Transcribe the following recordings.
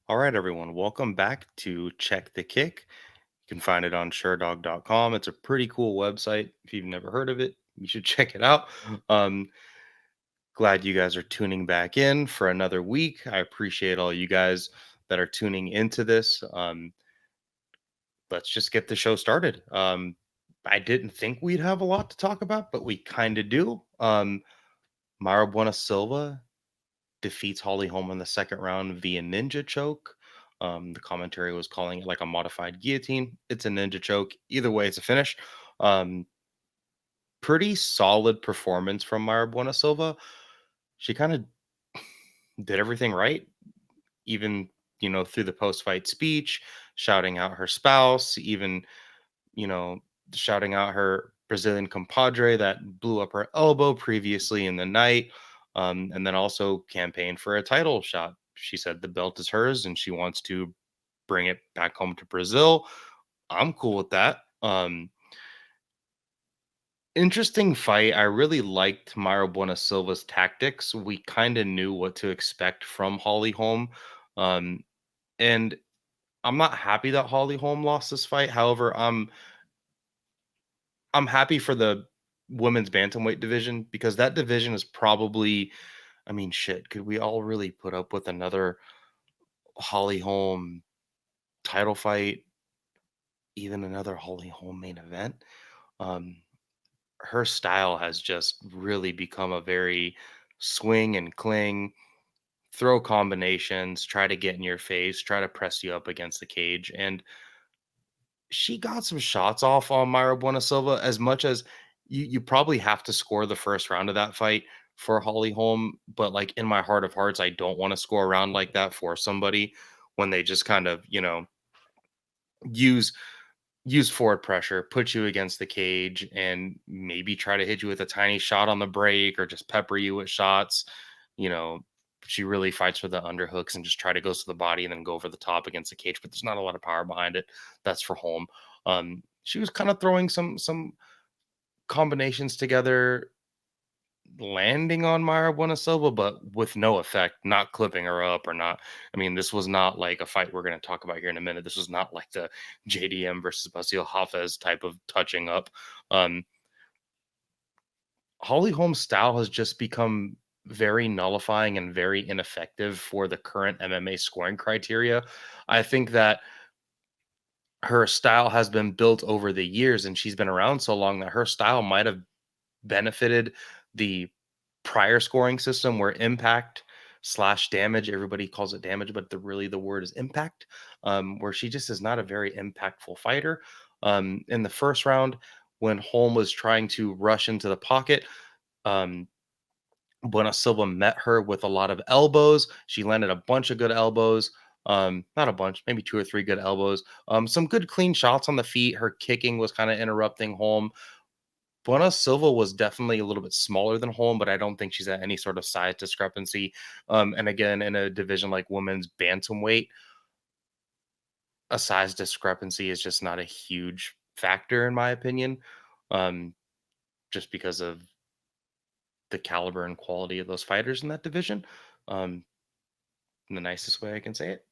All right, everyone, welcome back to Check the Kick. You can find it on Sherdog.com. It's a pretty cool website. If you've never heard of it, you should check it out. Um, Glad you guys are tuning back in for another week. I appreciate all you guys that are tuning into this. Let's just get the show started. I didn't think we'd have a lot to talk about, but we kind of do. Mayra Silva defeats Holly Holm in the second round via ninja choke. The commentary was calling it like a modified guillotine. It's a ninja choke. Either way, it's a finish. Um, Pretty solid performance from Mayra Silva. She kind of did everything right, even through the post-fight speech, shouting out her spouse, even you know shouting out her Brazilian compadre that blew up her elbow previously in the night, and then also campaigned for a title shot. She said the belt is hers and she wants to bring it back home to Brazil. I'm cool with that. Interesting fight. I really liked Mayra Silva's tactics. We kind of knew what to expect from Holly Holm. Um, and I'm not happy that Holly Holm lost this fight. However, I'm happy for the women's bantamweight division because that division is probably, I mean, shit, could we all really put up with another Holly Holm title fight, even another Holly Holm main event? Um, Her style has just really become a very swing and cling, throw combinations, try to get in your face, try to press you up against the cage. And she got some shots off on Mayra Silva as much as you probably have to score the first round of that fight for Holly Holm. But like in my heart of hearts, I don't want to score a round like that for somebody when they just kind of, use use forward pressure, put you against the cage, and maybe try to hit you with a tiny shot on the break or just pepper you with shots. You know, she really fights for the underhooks and just try to go to the body and then go over the top against the cage, but there's not a lot of power behind it. That's for home. She was kind of throwing some combinations together, landing on Mayra Silva, but with no effect, not clipping her up or not. I mean, this was not like a fight we're going to talk about here in a minute. This was not like the JDM versus Bassil Hafez type of touching up. Um, Holly Holm's style has just become very nullifying and very ineffective for the current MMA scoring criteria. I think that her style has been built over the years and she's been around so long that her style might have benefited the prior scoring system where impact slash damage, everybody calls it damage, but the word is impact, where she just is not a very impactful fighter. In the first round, when Holm was trying to rush into the pocket, um, Bueno Silva met her with a lot of elbows. She landed a bunch of good elbows. Not a bunch, maybe two or three good elbows. Some good clean shots on the feet. Her kicking was kind of interrupting Holm. Buena Silva was definitely a little bit smaller than Holm, but I don't think she's at any sort of size discrepancy. And again, in a division like women's bantamweight, a size discrepancy is just not a huge factor in my opinion, um, just because of the caliber and quality of those fighters in that division. Um, in the nicest way I can say it,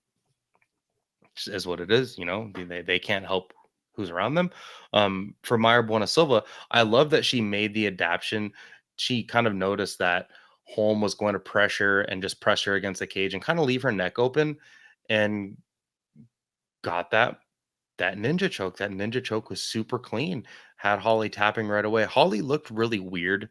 just is what it is. They can't help who's around them. For Mayra Silva, I love that she made the adaptation. She kind of noticed that Holm was going to pressure and just pressure against the cage and kind of leave her neck open, and got that ninja choke. That ninja choke was super clean. Had Holly tapping right away. Holly looked really weird.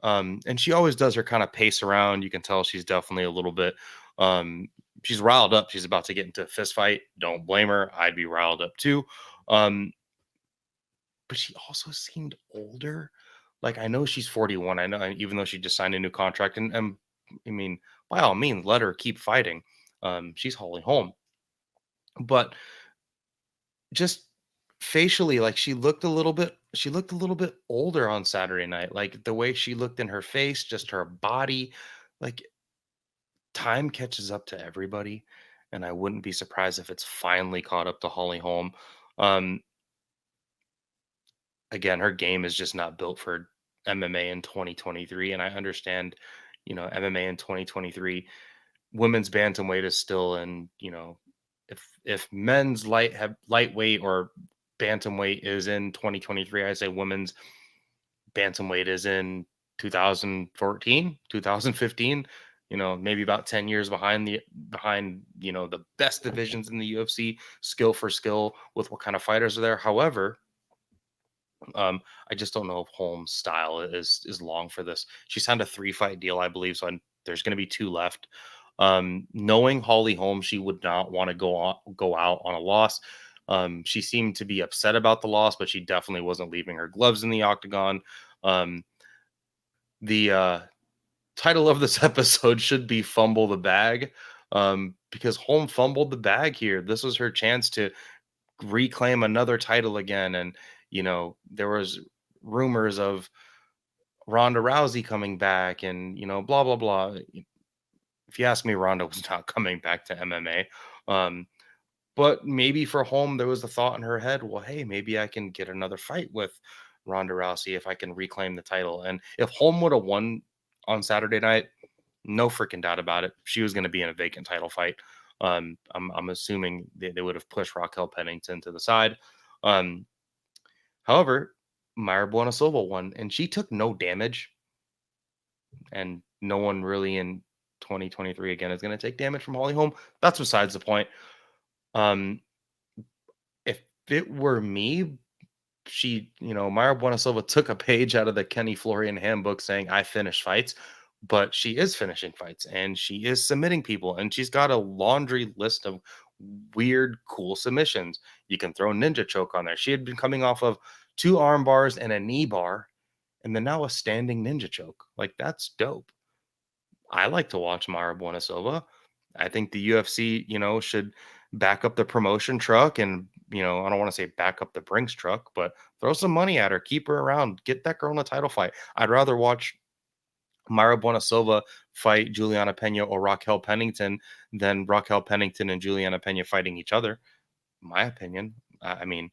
And she always does her kind of pace around. You can tell she's definitely a little bit um she's riled up. She's about to get into a fist fight. Don't blame her. I'd be riled up too. Um, but she also seemed older. Like I know she's 41. I know even though she just signed a new contract and I mean, by all means, let her keep fighting. She's Holly Holm. But just facially, like she looked a little bit older on Saturday night. Like the way she looked in her face, just her body. Like time catches up to everybody, and I wouldn't be surprised if it's finally caught up to Holly Holm. Um, Again, her game is just not built for MMA in 2023, and I understand, MMA in 2023. women's bantamweight is still in, if men's lightweight or bantamweight is in 2023, I say women's bantamweight is in 2014, 2015, maybe about 10 years behind, the best divisions in the UFC, skill for skill with what kind of fighters are there. However, I just don't know if Holm's style is long for this. She signed a 3-fight deal, I believe, so there's going to be 2 left. Knowing Holly Holm, she would not want to go out on a loss. She seemed to be upset about the loss, but she definitely wasn't leaving her gloves in the octagon. Um, the title of this episode should be "Fumble the Bag," because Holm fumbled the bag here. This was her chance to reclaim another title again, and there was rumors of Ronda Rousey coming back, and blah blah blah. If you ask me, Ronda was not coming back to MMA. Um, but maybe for Holm, there was the thought in her head, well, hey, maybe I can get another fight with Ronda Rousey if I can reclaim the title. And if Holm would have won on Saturday night, no freaking doubt about it, she was going to be in a vacant title fight. I'm assuming they would have pushed Raquel Pennington to the side. Um, However, Mayra Bueno Silva won, and she took no damage, and no one really in 2023 again is going to take damage from Holly Holm. That's besides the point. Um, if it were me, Mayra Bueno Silva took a page out of the Kenny Florian handbook saying, I finish fights, but she is finishing fights and she is submitting people, and she's got a laundry list of weird, cool submissions. You can throw ninja choke on there. She had been coming off of 2 arm bars and a knee bar, and then now a standing ninja choke. Like, that's dope. I like to watch Mayra Bueno Silva. I think the UFC, should back up the promotion truck and, I don't want to say back up the Brinks truck, but throw some money at her, keep her around, get that girl in a title fight. I'd rather watch Mayra Bueno Silva fight Juliana Pena or Raquel Pennington than Raquel Pennington and Juliana Pena fighting each other. My opinion. I mean,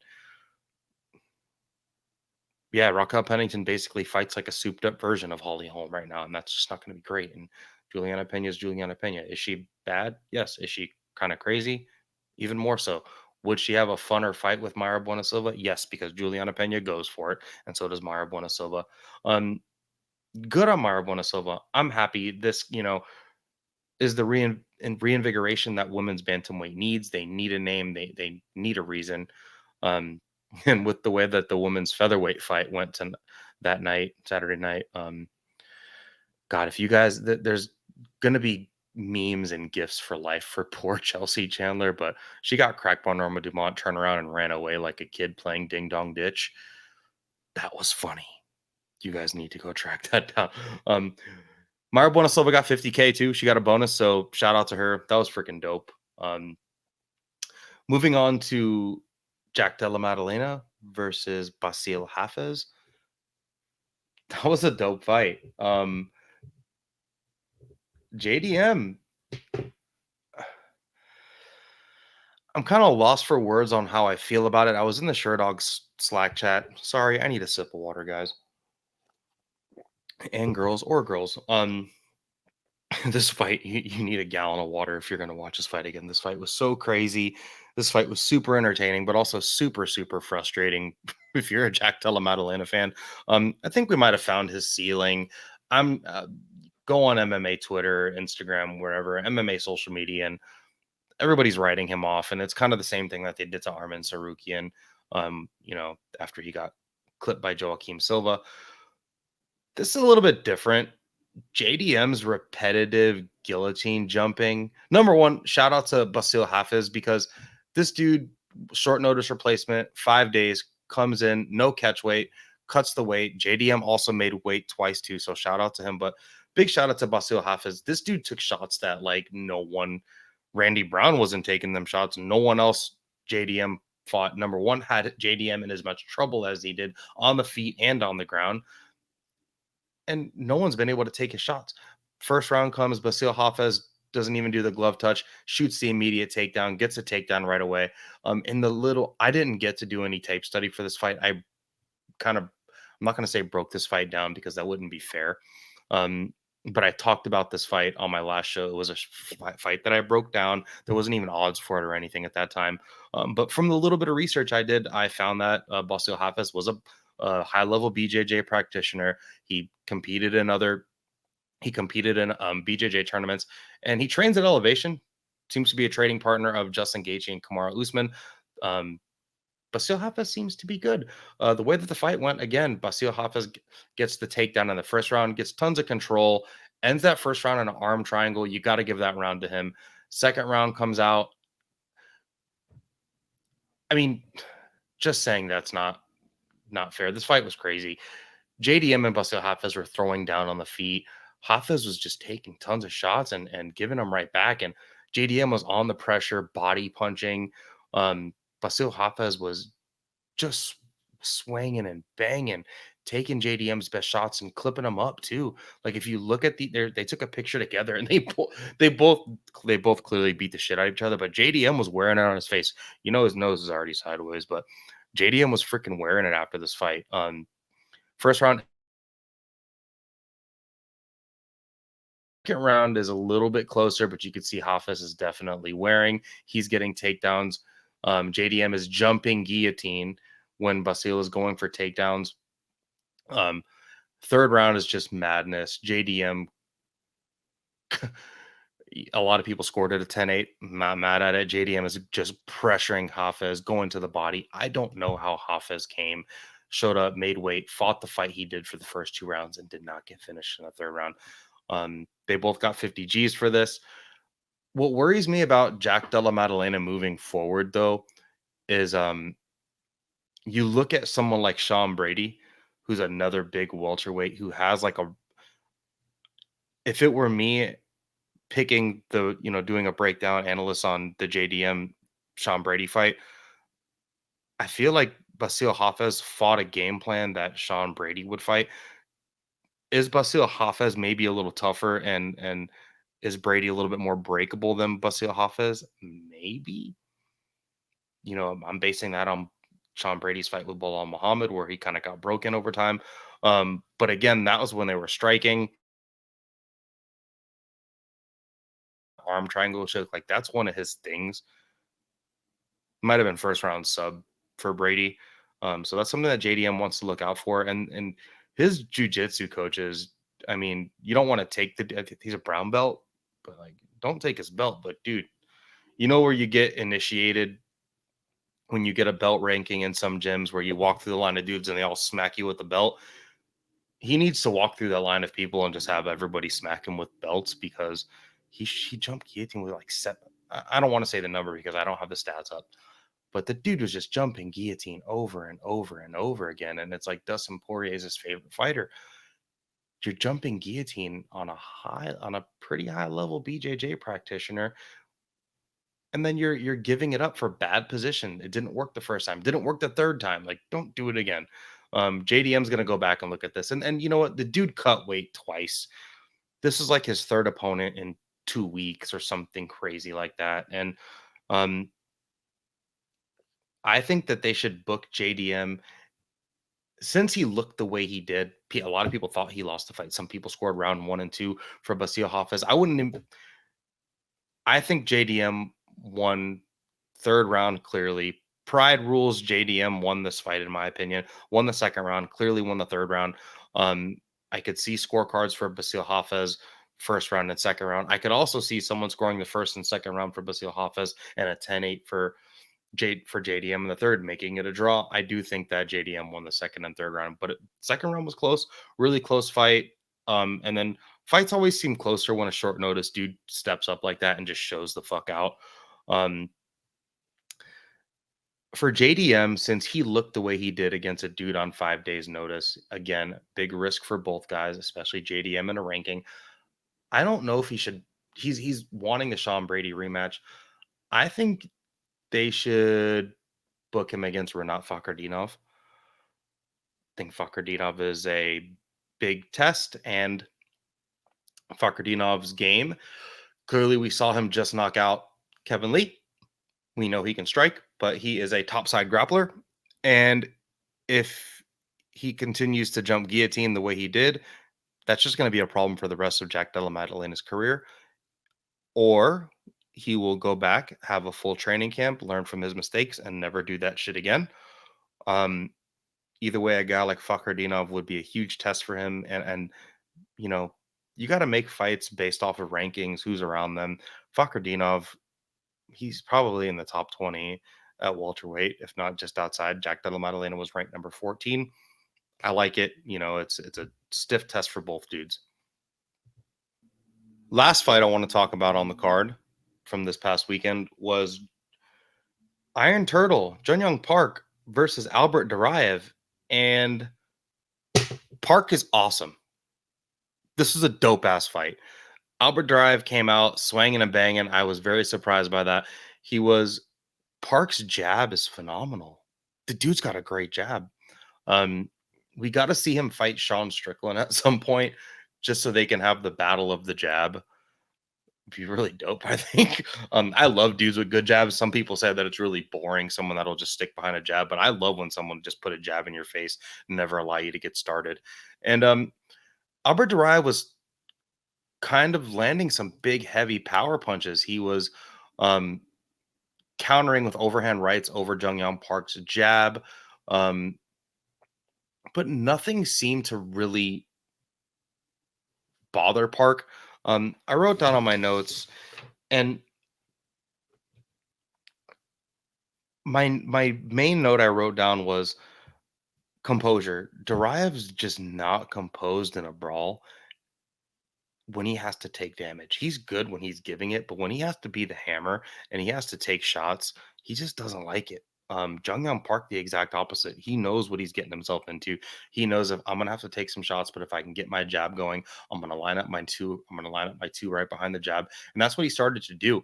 yeah, Raquel Pennington basically fights like a souped up version of Holly Holm right now, and that's just not going to be great. And Juliana Pena is Juliana Pena. Is she bad? Yes. Is she kind of crazy? Even more so. Would she have a funner fight with Mayra Bueno Silva? Yes, because Juliana Pena goes for it, and so does Mayra Bueno Silva. Um, Good on Mayra Bueno Silva. I'm happy. This, is the reinvigoration that women's bantamweight needs. They need a name. They need a reason. Um, and with the way that the women's featherweight fight went that night, Saturday night, God, if you guys, there's gonna be memes and gifts for life for poor Chelsea Chandler, but she got cracked by Norma Dumont, turned around and ran away like a kid playing ding dong ditch. That was funny. You guys need to go track that down. Mayra Bueno Silva got 50K too. She got a bonus, so shout out to her. That was freaking dope. Moving on to Jack Della Maddalena versus Bassil Hafez. That was a dope fight. JDM, I'm kind of lost for words on how I feel about it. I was in the Sherdog Slack chat. Sorry, I need a sip of water, guys. And girls or girls. This fight, you need a gallon of water if you're going to watch this fight again. This fight was so crazy. This fight was super entertaining, but also super, super frustrating if you're a Jack Della Maddalena fan. I think we might have found his ceiling. I'm Go on MMA Twitter, Instagram, wherever, MMA social media, and everybody's writing him off. And it's kind of the same thing that they did to Arman Sarukian, after he got clipped by Joaquim Silva. This is a little bit different. JDM's repetitive guillotine jumping. Number one, shout out to Bassil Hafez, because this dude, short notice replacement, 5 days, comes in, no catch weight, cuts the weight. JDM also made weight twice too, so shout out to him. But big shout out to Bassil Hafez. This dude took shots that like no one, Randy Brown wasn't taking them shots. No one else JDM fought. Number one, had JDM in as much trouble as he did on the feet and on the ground, and no one's been able to take his shots. First round comes, Bassil Hafez doesn't even do the glove touch, shoots the immediate takedown, gets a takedown right away. I didn't get to do any tape study for this fight. I'm not going to say broke this fight down because that wouldn't be fair. but I talked about this fight on my last show. It was a fight that I broke down. There wasn't even odds for it or anything at that time. But from the little bit of research I did, I found that Bassil Hafez was a high level BJJ practitioner. He competed in BJJ tournaments, and he trains at Elevation. Seems to be a trading partner of Justin Gaethje and Kamaru Usman. Um, Bassil Hafez seems to be good. The way that the fight went, again, Bassil Hafez gets the takedown in the first round, gets tons of control, ends that first round in an arm triangle. You got to give that round to him. Second round comes out. I mean, just saying that's not fair. This fight was crazy. JDM and Bassil Hafez were throwing down on the feet. Hafez was just taking tons of shots and giving them right back. And JDM was on the pressure, body punching. Bassil Hafez was just swinging and banging, taking JDM's best shots and clipping them up too. Like if you look at they took a picture together and they both they both clearly beat the shit out of each other. But JDM was wearing it on his face. You know his nose is already sideways, but JDM was freaking wearing it after this fight. First round, second round is a little bit closer, but you could see Hafez is definitely wearing. He's getting takedowns. JDM is jumping guillotine when Basile is going for takedowns. Um, Third round is just madness. JDM, a lot of people scored it a 10-8. I'm not mad at it. JDM is just pressuring Hafez, going to the body. I don't know how Hafez came, showed up, made weight, fought the fight he did for the first two rounds, and did not get finished in the third round. They both got 50 Gs for this. What worries me about Jack Della Maddalena moving forward, though, is you look at someone like Sean Brady, who's another big welterweight who has like a. If it were me picking doing a breakdown analyst on the JDM Sean Brady fight, I feel like Basile Hafez fought a game plan that Sean Brady would fight. Is Basile Hafez maybe a little tougher and is Brady a little bit more breakable than Basile Hafez? Maybe. I'm basing that on Sean Brady's fight with Bilal Muhammad, where he kind of got broken over time. But again, that was when they were striking arm triangle show. Like that's one of his things. Might have been first round sub for Brady. So that's something that JDM wants to look out for. And his jujitsu coaches, I mean, you don't want to take he's a brown belt, but like don't take his belt. But dude, you know where you get initiated when you get a belt ranking in some gyms where you walk through the line of dudes and they all smack you with the belt. He needs to walk through that line of people and just have everybody smack him with belts because he jumped guillotine with like seven. I don't want to say the number because I don't have the stats up, but the dude was just jumping guillotine over and over and over again. And it's like Dustin Poirier is his favorite fighter. You're jumping guillotine on a pretty high level BJJ practitioner, and then you're giving it up for bad position. It didn't work the first time, didn't work the third time. Like, don't do it again. JDM's gonna go back and look at this. And you know what? The dude cut weight twice. This is like his third opponent in 2 weeks or something crazy like that. And um, I think that they should book JDM since he looked the way he did. A lot of people thought he lost the fight. Some people scored round 1 and 2 for Basile Hafez. I think JDM won third round clearly. Pride rules. JDM won this fight, in my opinion. Won the second round, clearly won the third round. Um, I could see scorecards for Basile Hafez first round and second round. I could also see someone scoring the first and second round for Basile Hafez and a 10-8 for JDM in the third, making it a draw. I do think that JDM won the second and third round, but second round was close, really close fight. And then fights always seem closer when a short notice dude steps up like that and just shows the fuck out. Um, for JDM, since he looked the way he did against a dude on 5 days' notice, again, big risk for both guys, especially JDM in a ranking. I don't know if he should. He's wanting a Sean Brady rematch. I think they should book him against Renat Fakhardinov. I think Fakhardinov is a big test, and Fakharddinov's game. Clearly, we saw him just knock out Kevin Lee. We know he can strike, but he is a topside grappler. And if he continues to jump guillotine the way he did, That's just going to be a problem for the rest of Jack Della Maddalena's career. Or he will go back, have a full training camp, learn from his mistakes, and never do that shit again. Um, Either way, a guy like Fakhretdinov would be a huge test for him. And you know, you got to make fights based off of rankings, who's around them. Fakhretdinov, he's probably in the top 20 at welterweight, if not just outside. Jack Della Maddalena was ranked number 14. I like it. It's a stiff test for both dudes. Last fight I want to talk about on the card from this past weekend was Iron Turtle, Jun Park versus Albert Duraev. And Park is awesome. This is a dope ass fight. Albert Duraev came out swinging and banging. I was very surprised by that. He was Park's jab is phenomenal. The dude's got a great jab. Um, we got to see him fight Sean Strickland at some point, just so they can have the battle of the jab. Be really dope, I think. I love dudes with good jabs. Some people say that it's really boring, someone that'll just stick behind a jab, but I love when someone just put a jab in your face and never allow you to get started. And Albert Durai was kind of landing some big, heavy power punches. He was um, countering with overhand rights over Jung Park's jab, um, but nothing seemed to really bother Park. I wrote down on my notes, and my main note I wrote down was composure. Duraev's just not composed in a brawl when he has to take damage. He's good when he's giving it, but when he has to be the hammer and he has to take shots, he just doesn't like it. Jung Park, the exact opposite. He knows what he's getting himself into. He knows if I'm gonna have to take some shots, but if I can get my jab going, I'm gonna line up my two. I'm gonna line up my two right behind the jab, and that's what he started to do.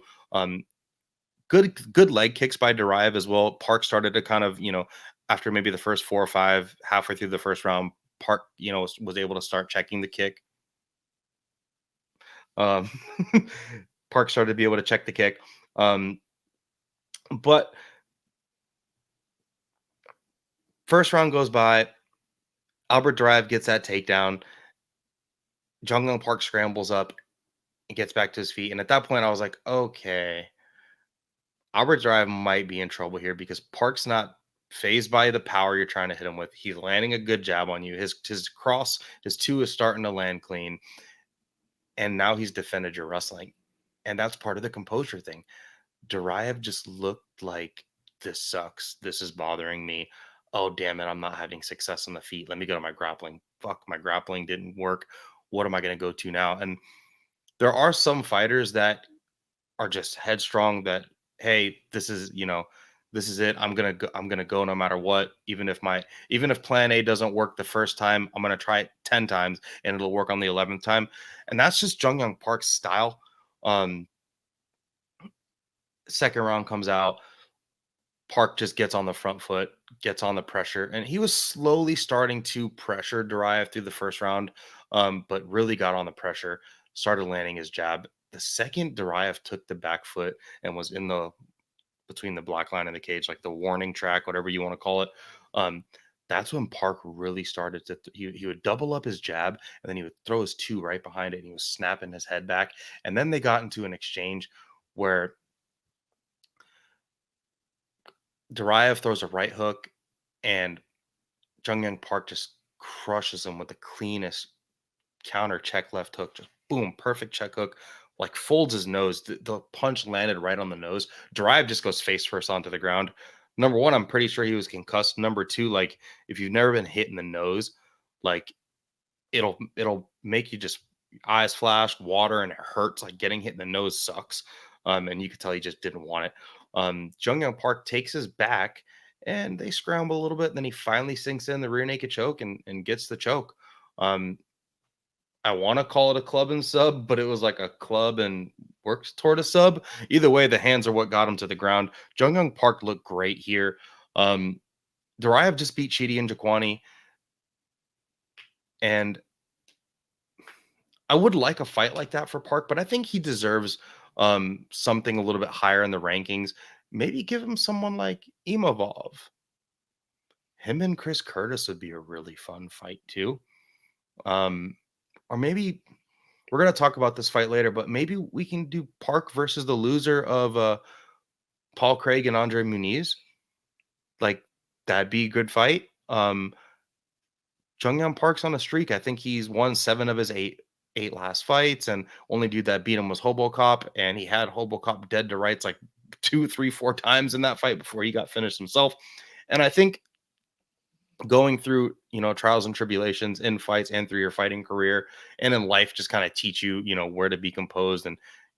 Good leg kicks by Duraev as well. Park started to kind of, after maybe the first 4 or 5, halfway through the first round, Park, was able to start checking the kick. Um, Park started to be able to check the kick. But first round goes by. Albert Duraev gets that takedown. Jung Park scrambles up and gets back to his feet. And at that point, I was like, okay, Albert Drive might be in trouble here because Park's not phased by the power you're trying to hit him with. He's landing a good jab on you. His cross, his two is starting to land clean, and now he's defended your wrestling, and that's part of the composure thing. Duraev just looked like this sucks. This is bothering me. Oh damn it! I'm not having success on the feet. Let me go to my grappling. Fuck, my grappling didn't work. What am I going to go to now? And there are some fighters that are just headstrong that, hey, this is it. I'm gonna go no matter what. Even if plan A doesn't work the first time, I'm gonna try it 10 times and it'll work on the 11th time. And that's just Jung Park's style. um Second round comes out, Park just gets on the front foot, gets on the pressure, and he was slowly starting to pressure Duraev through the first round, but really got on the pressure, started landing his jab. The second Duraev took the back foot and was in the between the black line and the cage, like the warning track, whatever you want to call it, um, that's when Park really started to. He would double up his jab and then he would throw his two right behind it, and he was snapping his head back. And then they got into an exchange where Duraev throws a right hook and Jung Park just crushes him with the cleanest counter check left hook. Just boom, perfect check hook. Like folds his nose. The punch landed right on the nose. Duraev just goes face first onto the ground. Number one, I'm pretty sure he was concussed. Number two, like if you've never been hit in the nose, like it'll make you just eyes flash, water, and it hurts. Like getting hit in the nose sucks. And you could tell he just didn't want it. Jung Park takes his back and they scramble a little bit. And then he finally sinks in the rear naked choke and gets the choke. Um, I want to call it a club and sub, but it was like a club and works toward a sub. Either way, the hands are what got him to the ground. Jung Park looked great here. Um, Duraev just beat Chidi and Jaquani, and I would like a fight like that for Park, but I think he deserves something a little bit higher in the rankings. Maybe give him someone like Imavov. Him and Chris Curtis would be a really fun fight too. Um, or maybe we're gonna talk about this fight later, but maybe we can do Park versus the loser of Paul Craig and Andre Muniz. Like that'd be a good fight. Jung Park's on a streak. I think he's won 7 of his 8 last fights, and only dude that beat him was Hobocop, and he had Hobocop dead to rights like 2, 3, 4 times in that fight before he got finished himself. And I think going through, trials and tribulations in fights and through your fighting career and in life just kind of teach you, where to be composed and,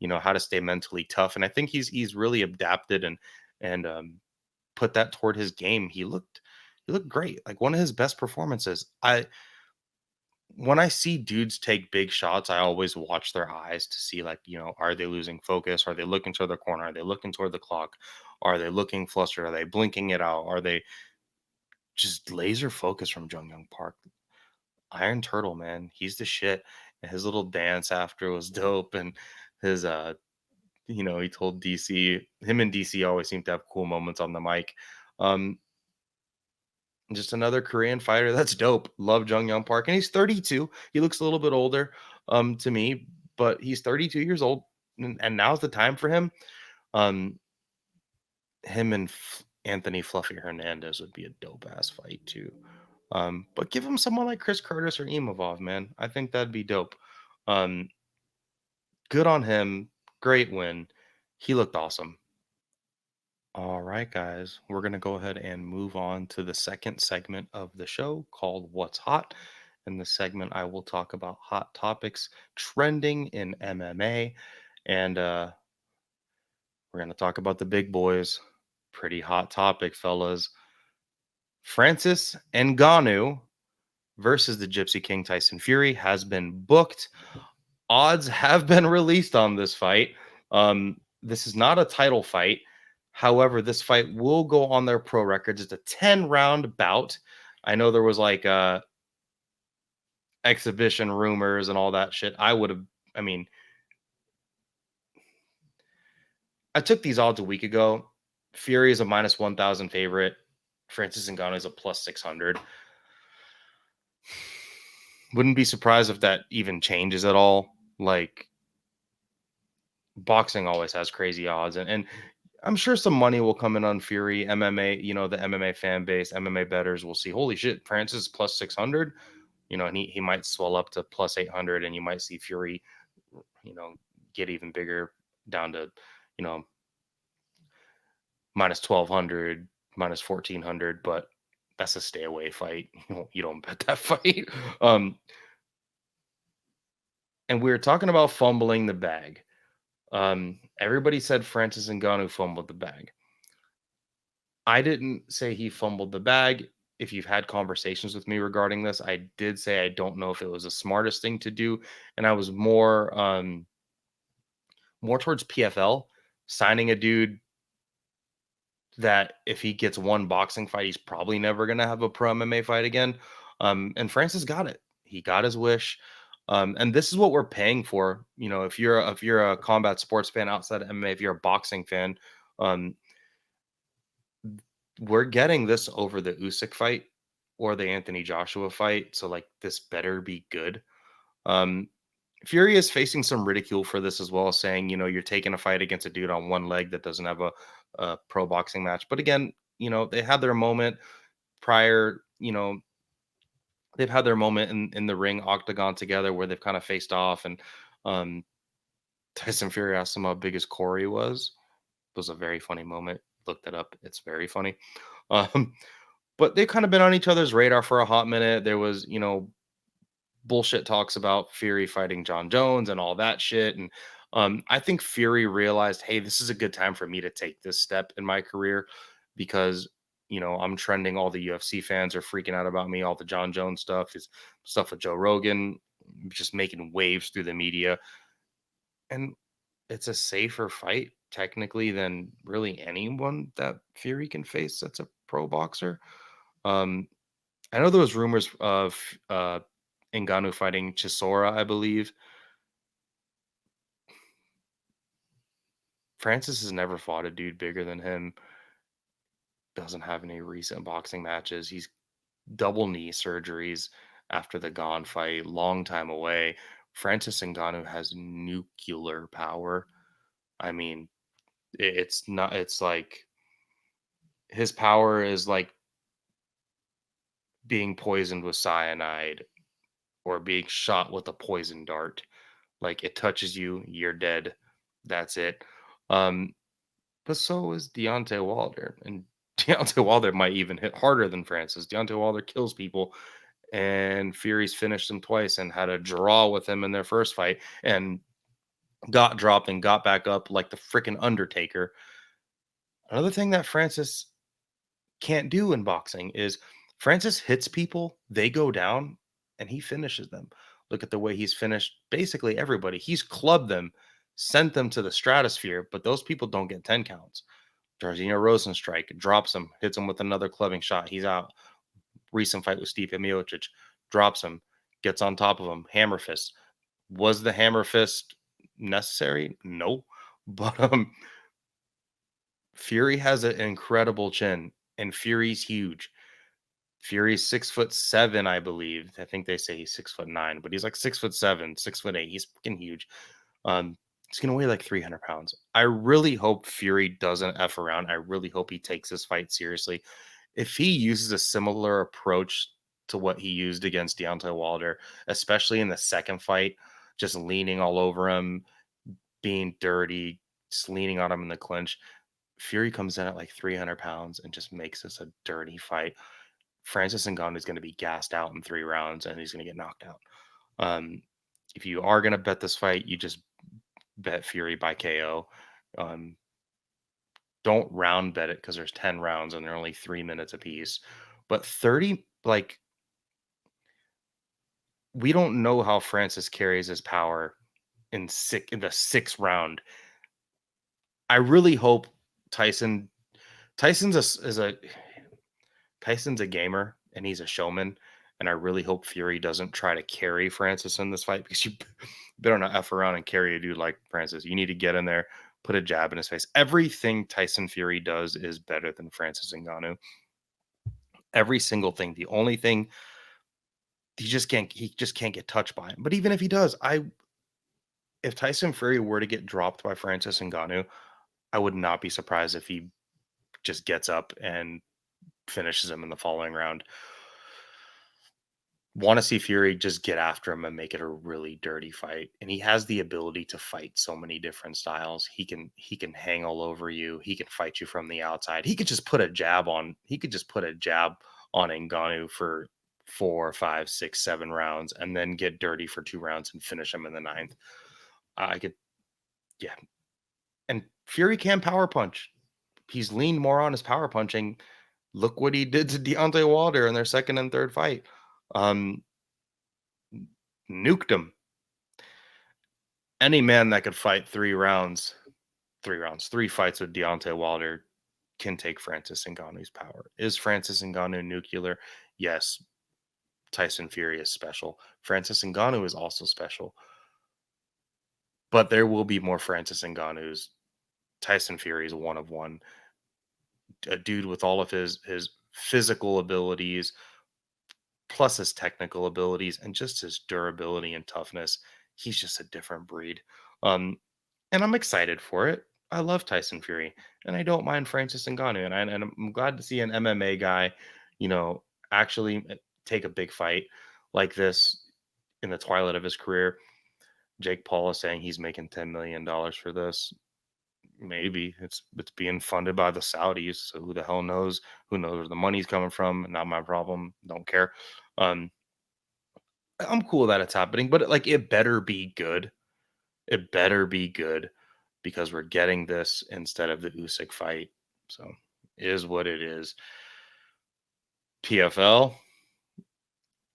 how to stay mentally tough. And I think he's really adapted and put that toward his game. He looked great. Like one of his best performances. When I see dudes take big shots, I always watch their eyes to see, like, are they losing focus? Are they looking toward the corner? Are they looking toward the clock? Are they looking flustered? Are they blinking it out? Are they just laser focused from Jung Young Park? Iron Turtle, man, he's the shit. And his little dance after was dope. And his, he told DC, him and DC always seem to have cool moments on the mic. Um, just another Korean fighter. That's dope. Love Jung Young Park. And he's 32. He looks a little bit older to me, but he's 32 years old. And now's the time for him. Um, him and Anthony Fluffy Hernandez would be a dope ass fight too. But give him someone like Chris Curtis or Imavov, man. I think that'd be dope. Um, Good on him. Great win. He looked awesome. All right, guys, we're going to go ahead and move on to the second segment of the show called What's Hot. In this segment, I will talk about hot topics trending in MMA. And we're going to talk about the big boys. Pretty hot topic, fellas. Francis Ngannou versus the Gypsy King Tyson Fury has been booked. Odds have been released on this fight. This is not a title fight. However, this fight will go on their pro records. It's a 10-round bout. I know there was like exhibition rumors and all that shit. I mean, I took these odds a week ago. Fury is a minus 1,000 favorite. Francis Ngannou is a plus 600. Wouldn't be surprised if that even changes at all. Like, boxing always has crazy odds, and I'm sure some money will come in on Fury. MMA, the MMA fan base, MMA bettors will see, holy shit, Francis plus 600, and he might swell up to plus 800, and you might see Fury, you know, get even bigger down to, you know, minus 1200, minus 1400, but that's a stay away fight. You don't bet that fight. And we were talking about fumbling the bag. Everybody said Francis Ngannou fumbled the bag. I didn't say he fumbled the bag. If you've had conversations with me regarding this, I did say I don't know if it was the smartest thing to do, and I was more towards PFL signing a dude that if he gets one boxing fight, he's probably never gonna have a pro MMA fight again. And Francis got it. He got his wish. And this is what we're paying for. If you're a combat sports fan outside of MMA, if you're a boxing fan, um, we're getting this over the Usyk fight or the Anthony Joshua fight. So like this better be good. Um, Fury is facing some ridicule for this as well, saying, you're taking a fight against a dude on one leg that doesn't have a pro boxing match. But again, they had their moment prior, they've had their moment in the ring octagon together where they've kind of faced off. And um, Tyson Fury asked him how big his Corey was. It was a very funny moment. Look that up. It's very funny. Um, but they've kind of been on each other's radar for a hot minute. There was, bullshit talks about Fury fighting John Jones and all that shit. And I think Fury realized, hey, this is a good time for me to take this step in my career because, I'm trending. All the UFC fans are freaking out about me. All the John Jones stuff is stuff with Joe Rogan, just making waves through the media. And it's a safer fight technically than really anyone that Fury can face that's a pro boxer. Um, I know there was rumors of Ngannou fighting Chisora, I believe. Francis has never fought a dude bigger than him. Doesn't have any recent boxing matches. He's double knee surgeries. after the Gon fight, long time away. Francis Ngannou has nuclear power. I mean, it's not. It's like his power is like being poisoned with cyanide or being shot with a poison dart. Like it touches you, you're dead. That's it. Um, but so is Deontay Wilder, and Deontay Wilder might even hit harder than Francis. Deontay Wilder kills people, and Fury's finished him twice and had a draw with him in their first fight, and got dropped and got back up like the freaking Undertaker. Another thing that Francis can't do in boxing is Francis hits people, they go down, and he finishes them. Look at the way he's finished basically everybody. He's clubbed them, sent them to the stratosphere, but those people don't get 10 counts. Jairzinho Rosenstrike drops him, hits him with another clubbing shot. He's out. Recent fight with Stipe Miocic, drops him, gets on top of him, hammer fist. Was the hammer fist necessary? No. But Fury has an incredible chin, and Fury's huge. Fury's 6'7", I believe. I think they say he's 6'9", but he's like 6'7", 6'8". He's fucking huge. Um, he's gonna weigh like 300 pounds. I really hope Fury doesn't f around. I really hope he takes this fight seriously. If he uses a similar approach to what he used against Deontay Wilder, especially in the second fight, just leaning all over him, being dirty, just leaning on him in the clinch. Fury comes in at like 300 pounds and just makes this a dirty fight. Francis Ngannou is going to be gassed out in 3 rounds and he's going to get knocked out. Um, if you are going to bet this fight, you just bet Fury by KO. Um, don't round bet it because there's 10 rounds and they're only 3 minutes apiece. But 30, like, we don't know how Francis carries his power in the sixth round. I really hope Tyson Tyson's a, is a Tyson's a gamer and he's a showman. And I really hope Fury doesn't try to carry Francis in this fight because you better not F around and carry a dude like Francis. You need to get in there, put a jab in his face. Everything Tyson Fury does is better than Francis Ngannou. Every single thing. The only thing he just can't get touched by him. But even if he does, if Tyson Fury were to get dropped by Francis Ngannou, I would not be surprised if he just gets up and finishes him in the following round. Want to see Fury just get after him and make it a really dirty fight. And he has the ability to fight so many different styles. He can hang all over you. He can fight you from the outside. He could just put a jab on. He could just put a jab on Ngannou for 4, 5, 6, 7 rounds, and then get dirty for 2 rounds and finish him in the ninth. I could, yeah. And Fury can power punch. He's leaned more on his power punching. Look what he did to Deontay Wilder in their second and third fight. Um, Nuked him. Any man that could fight 3 rounds, 3 fights with Deontay Wilder can take Francis Ngannou's power. Is Francis Ngannou nuclear? Yes. Tyson Fury is special. Francis Ngannou is also special. But there will be more Francis Ngannou's. Tyson Fury is one of one. A dude with all of his physical abilities, plus his technical abilities and just his durability and toughness. He's just a different breed. And I'm excited for it. I love Tyson Fury, and I don't mind Francis Ngannou, and I'm glad to see an MMA guy, you know, actually take a big fight like this in the twilight of his career. Jake Paul is saying he's making $10 million for this. Maybe it's being funded by the Saudis, so who the hell knows? Who knows where the money's coming from? Not my problem. Don't care. Um, I'm cool that it's happening, but like it better be good. It better be good because we're getting this instead of the Usyk fight. So it is what it is. PFL.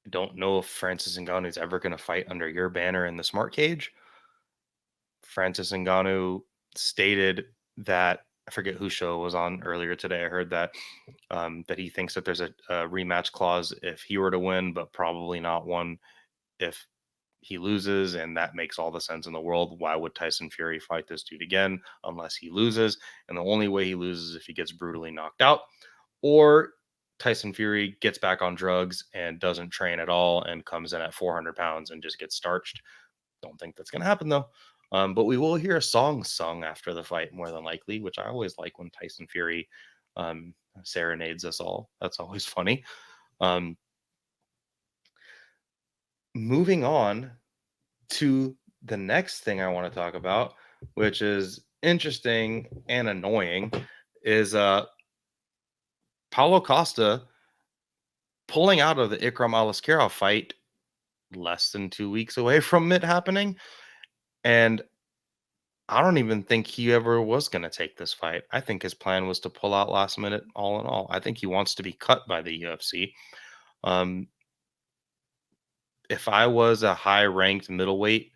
Don't know if Francis Ngannou is ever going to fight under your banner in the Smart Cage. Francis Ngannou stated that I forget whose show was on earlier today. I heard that that he thinks that there's a rematch clause if he were to win, but probably not one if he loses, and that makes all the sense in the world. Why would Tyson Fury fight this dude again unless he loses? And the only way he loses is if he gets brutally knocked out, or Tyson Fury gets back on drugs and doesn't train at all and comes in at 400 pounds and just gets starched. Don't think that's going to happen though. But we will hear a song sung after the fight more than likely, which I always like when Tyson Fury serenades us all. That's always funny. Um, Moving on to the next thing I want to talk about, which is interesting and annoying, is Paulo Costa pulling out of the Ikram Alaskarov fight less than 2 weeks away from it happening. And I don't even think he ever was going to take this fight. I think his plan was to pull out last minute, all in all. I think he wants to be cut by the UFC. Um, if I was a high ranked middleweight,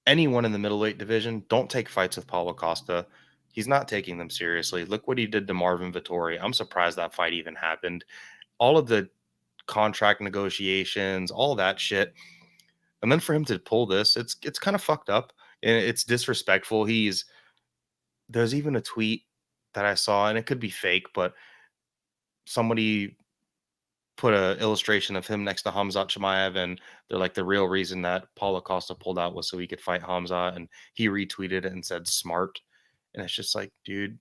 anyone in the middleweight division, don't take fights with Paulo Costa. He's not taking them seriously. Look what he did to Marvin Vettori. I'm surprised that fight even happened. All of the contract negotiations, all that shit. And then for him to pull this, it's kind of fucked up and it's disrespectful. There's even a tweet that I saw, and it could be fake, but somebody put a illustration of him next to Hamzat Chimaev, and they're like, the real reason that Paulo Costa pulled out was so he could fight Hamzat, and he retweeted it and said smart. And it's just like, dude,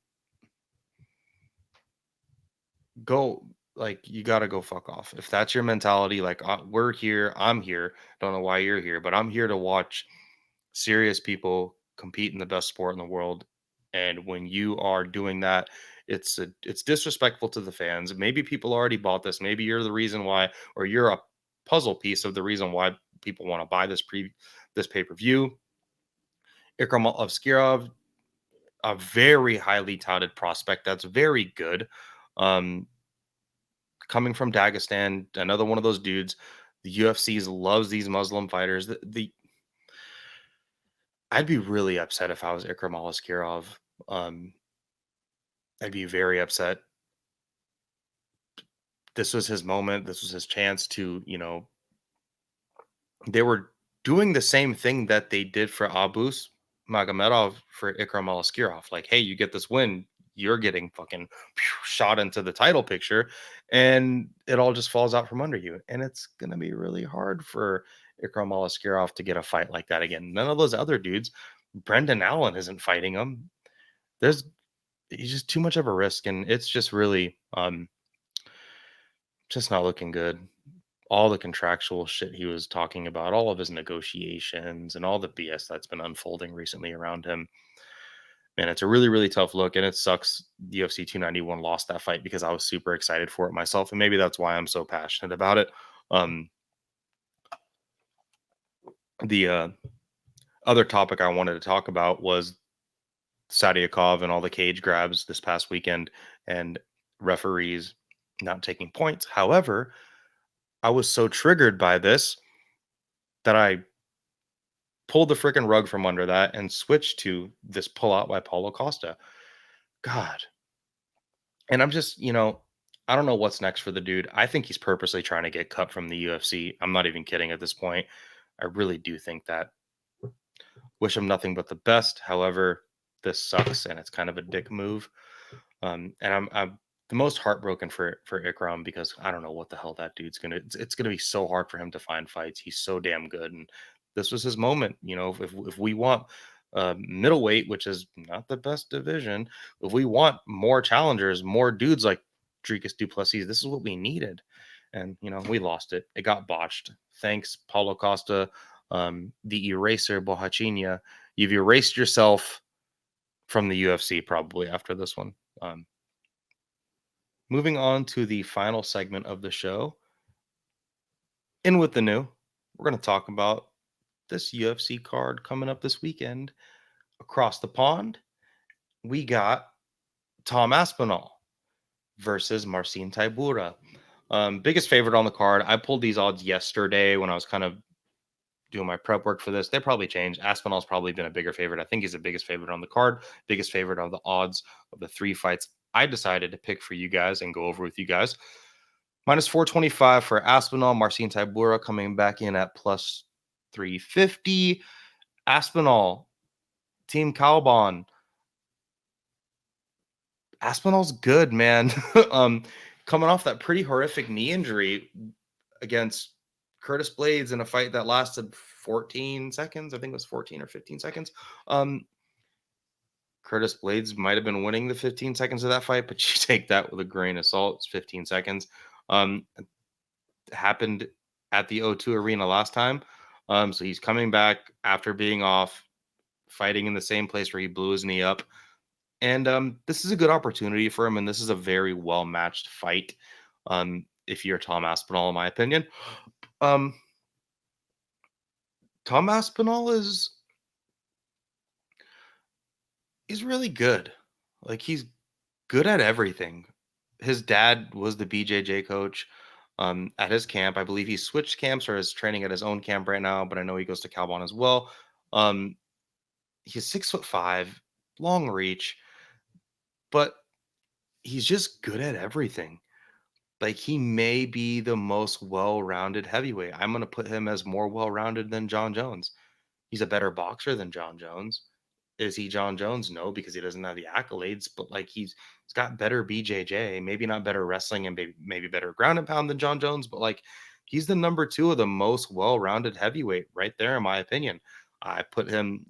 go, like, you got to go fuck off. If that's your mentality, like, we're here, I'm here. Don't know why you're here, but I'm here to watch serious people compete in the best sport in the world. And when you are doing that, it's disrespectful to the fans. Maybe people already bought this. Maybe you're the reason why, or you're a puzzle piece of the reason why people want to buy this pay-per-view. Ikram Ovskirov, a very highly touted prospect. That's very good. Um, Coming from Dagestan, another one of those dudes. The UFC loves these Muslim fighters. I'd be really upset if I was Ikram Aliskirov. Um, I'd be very upset. This was his moment. This was his chance to, they were doing the same thing that they did for Abus Magomedov for Ikram Aliskirov. Like, hey, you get this win, you're getting fucking shot into the title picture, and it all just falls out from under you. And it's gonna be really hard for Ikram Aliskirov to get a fight like that again. None of those other dudes. Brendan Allen isn't fighting him. There's He's just too much of a risk, and it's just really just not looking good. All the contractual shit he was talking about, all of his negotiations and all the BS that's been unfolding recently around him. Man, it's a really, really tough look, and it sucks UFC 291 lost that fight because I was super excited for it myself, and maybe that's why I'm so passionate about it. Um, the other topic I wanted to talk about was Sadiakov and all the cage grabs this past weekend and referees not taking points. However, I was so triggered by this that I pulled the freaking rug from under that and switched to this pullout by Paulo Costa. God. And I'm just, I don't know what's next for the dude. I think he's purposely trying to get cut from the UFC. I'm not even kidding at this point. I really do think that. Wish him nothing but the best. However, this sucks and it's kind of a dick move. And I'm the most heartbroken for Ikram because I don't know what the hell that dude's gonna. It's gonna be so hard for him to find fights. He's so damn good, and this was his moment. If we want middleweight, which is not the best division, if we want more challengers, more dudes like Dricus Duplessis, this is what we needed. And we lost it. It got botched. Thanks, Paulo Costa, the eraser Bohachinia. You've erased yourself from the UFC probably after this one. Moving on to the final segment of the show, in with the new, we're going to talk about this UFC card coming up this weekend. Across the pond, we got Tom Aspinall versus Marcin Tybura. Biggest favorite on the card. I pulled these odds yesterday when I was kind of doing my prep work for this. They probably changed. Aspinall's probably been a bigger favorite. I think he's the biggest favorite on the card, biggest favorite of the odds of the three fights I decided to pick for you guys and go over with you guys. Minus 425 for Aspinall. Marcin Tybura coming back in at plus 350. Aspinall, Team Calbon. Aspinall's good, man. coming off that pretty horrific knee injury against Curtis Blades in a fight that lasted 14 seconds. I think it was 14 or 15 seconds. Um, Curtis Blades might have been winning the 15 seconds of that fight, but you take that with a grain of salt. It's 15 seconds. It happened at the O2 Arena last time. So he's coming back after being off, fighting in the same place where he blew his knee up. And this is a good opportunity for him, and this is a very well matched fight. If you're Tom Aspinall, in my opinion, um, Tom Aspinall is really good. Like he's good at everything. His dad was the BJJ coach at his camp. I believe he switched camps or is training at his own camp right now, but I know he goes to Calbon as well. Um, he's 6'5", long reach, but he's just good at everything. Like he may be the most well-rounded heavyweight. I'm gonna put him as more well-rounded than John Jones. He's a better boxer than John Jones. Is he John Jones? No, because he doesn't have the accolades, but like he's got better BJJ, maybe not better wrestling and maybe better ground and pound than John Jones, but like he's the number two of the most well-rounded heavyweight right there, in my opinion. I put him,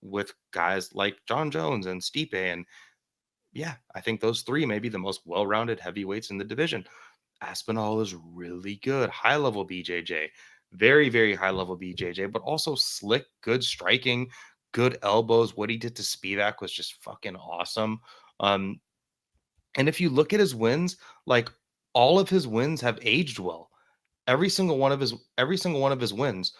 with guys like John Jones and Stipe, and yeah, I think those three may be the most well-rounded heavyweights in the division. Aspinall is really good, high level BJJ, very, very high level BJJ, but also slick, good striking, good elbows. What he did to Spivak was just fucking awesome. Um, and if you look at his wins, like all of his wins have aged well. Every single one of his wins.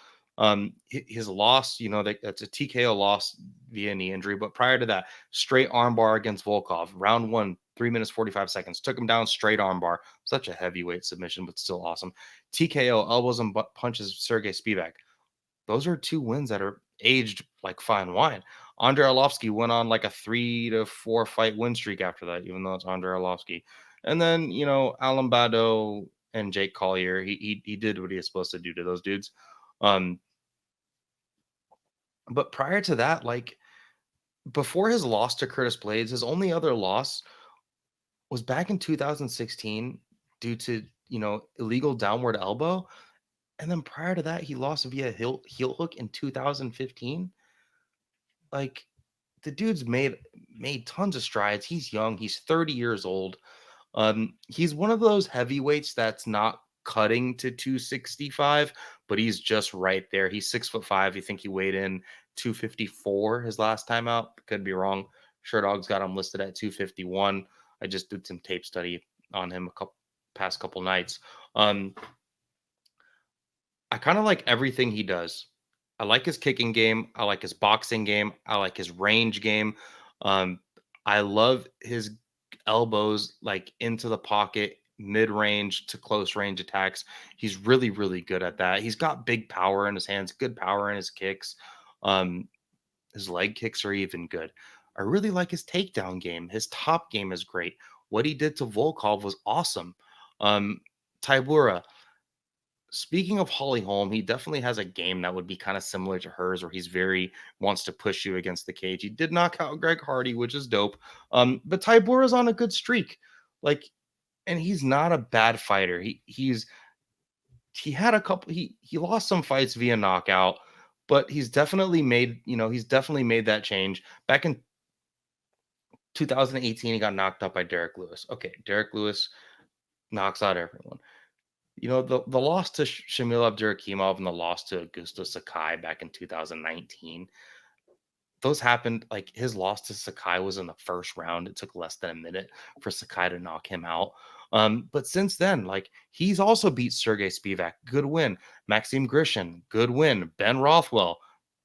His loss, that's a TKO loss via knee injury. But prior to that, straight armbar against Volkov, round one, 3 minutes 45 seconds, took him down straight armbar. Such a heavyweight submission, but still awesome. TKO elbows and punches Sergey Spivak. Those are two wins that are aged like fine wine. Andrei Arlovsky went on like a 3 to 4 fight win streak after that, even though it's Andrei Arlovsky. And then, Alan Bado and Jake Collier, he did what he was supposed to do to those dudes. Um, but prior to that, like before his loss to Curtis Blades, his only other loss was back in 2016 due to, illegal downward elbow. And then prior to that, he lost via heel hook in 2015. Like the dude's made tons of strides. He's young. He's 30 years old. He's one of those heavyweights that's not cutting to 265, but he's just right there. He's 6'5". I think he weighed in 254 his last time out. Could be wrong. Sherdog's got him listed at 251. I just did some tape study on him past couple nights. I kind of like everything he does. I like his kicking game. I like his boxing game. I like his range game. Um, I love his elbows like into the pocket, mid range to close range attacks. He's really, really good at that. He's got big power in his hands, good power in his kicks. Um, his leg kicks are even good. I really like his takedown game. His top game is great. What he did to Volkov was awesome. Um, Tybura, speaking of Holly Holm, he definitely has a game that would be kind of similar to hers, where he's very wants to push you against the cage. He did knock out Greg Hardy, which is dope. But Tybura is on a good streak, like, and he's not a bad fighter. He had a couple. He lost some fights via knockout, but he's definitely made that change. Back in 2018, he got knocked out by Derek Lewis. Okay, Derek Lewis knocks out everyone. The loss to Shamil Abdurakhimov and the loss to Augusto Sakai back in 2019, those happened. Like his loss to Sakai was in the first round. It took less than a minute for Sakai to knock him out. But since then, like he's also beat Sergey Spivak, good win. Maxim Grishin, good win. Ben Rothwell,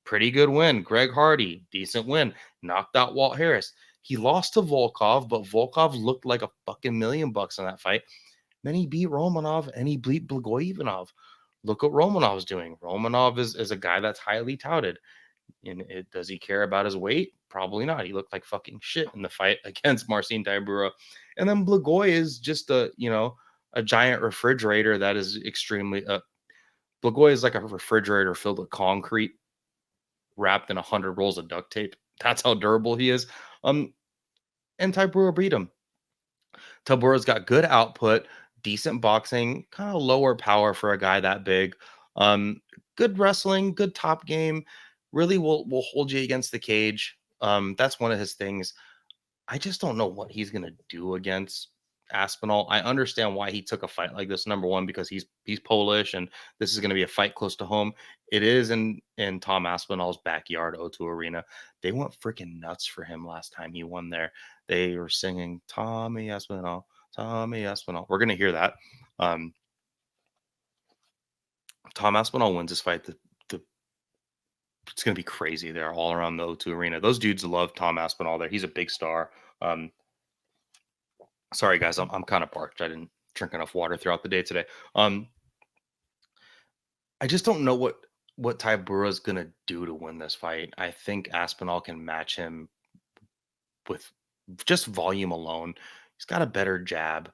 pretty good win. Greg Hardy, decent win. Knocked out Walt Harris. He lost to Volkov, but Volkov looked like a fucking $1,000,000 in that fight. Then he beat Romanov and he beat Blagojevanov. Look what Romanov's doing. Romanov is a guy that's highly touted. And does he care about his weight? Probably not. He looked like fucking shit in the fight against Marcin Tybura. And then Blagoy is just a giant refrigerator that is extremely Blagoy is like a refrigerator filled with concrete wrapped in 100 rolls of duct tape. That's how durable he is. And Tybura beat him. Tybura's got good output, decent boxing, kind of lower power for a guy that big. Um, Good wrestling, good top game. Really will hold you against the cage. That's one of his things. I just don't know what he's gonna do against Aspinall. I understand why he took a fight like this. Number one, because he's Polish, and this is gonna be a fight close to home. It is in Tom Aspinall's backyard, O2 Arena. They went freaking nuts for him last time he won there. They were singing Tommy Aspinall, Tommy Aspinall. We're gonna hear that. Um, Tom Aspinall wins this fight. The It's gonna be crazy there all around the O2 Arena. Those dudes love Tom Aspinall there. He's a big star. Sorry guys, I'm kind of parched. I didn't drink enough water throughout the day today. Um, I just don't know what Tybura is gonna do to win this fight. I think Aspinall can match him with just volume alone. He's got a better jab.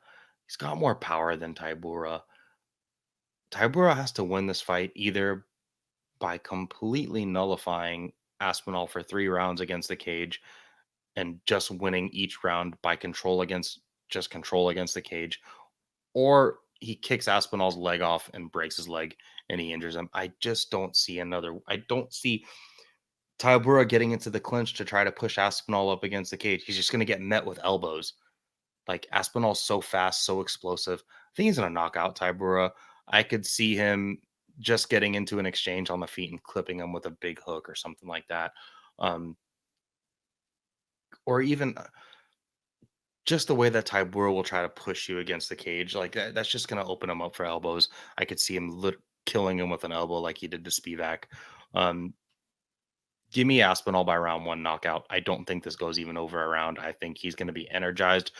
He's got more power than Tybura. Tybura has to win this fight either by completely nullifying Aspinall for 3 rounds against the cage and just winning each round by control against the cage, or he kicks Aspinall's leg off and breaks his leg and he injures him. I just don't see another. I don't see Tybura getting into the clinch to try to push Aspinall up against the cage. He's just going to get met with elbows. Like Aspinall's so fast, so explosive. I think he's going to knock out Tybura. I could see him just getting into an exchange on the feet and clipping him with a big hook or something like that. Um, or even just the way that Tybura will try to push you against the cage, like that's just going to open him up for elbows. I could see him killing him with an elbow like he did to Spivak. Um, Give me Aspinall by round one knockout. I don't think this goes even over a round. I think he's going to be energized.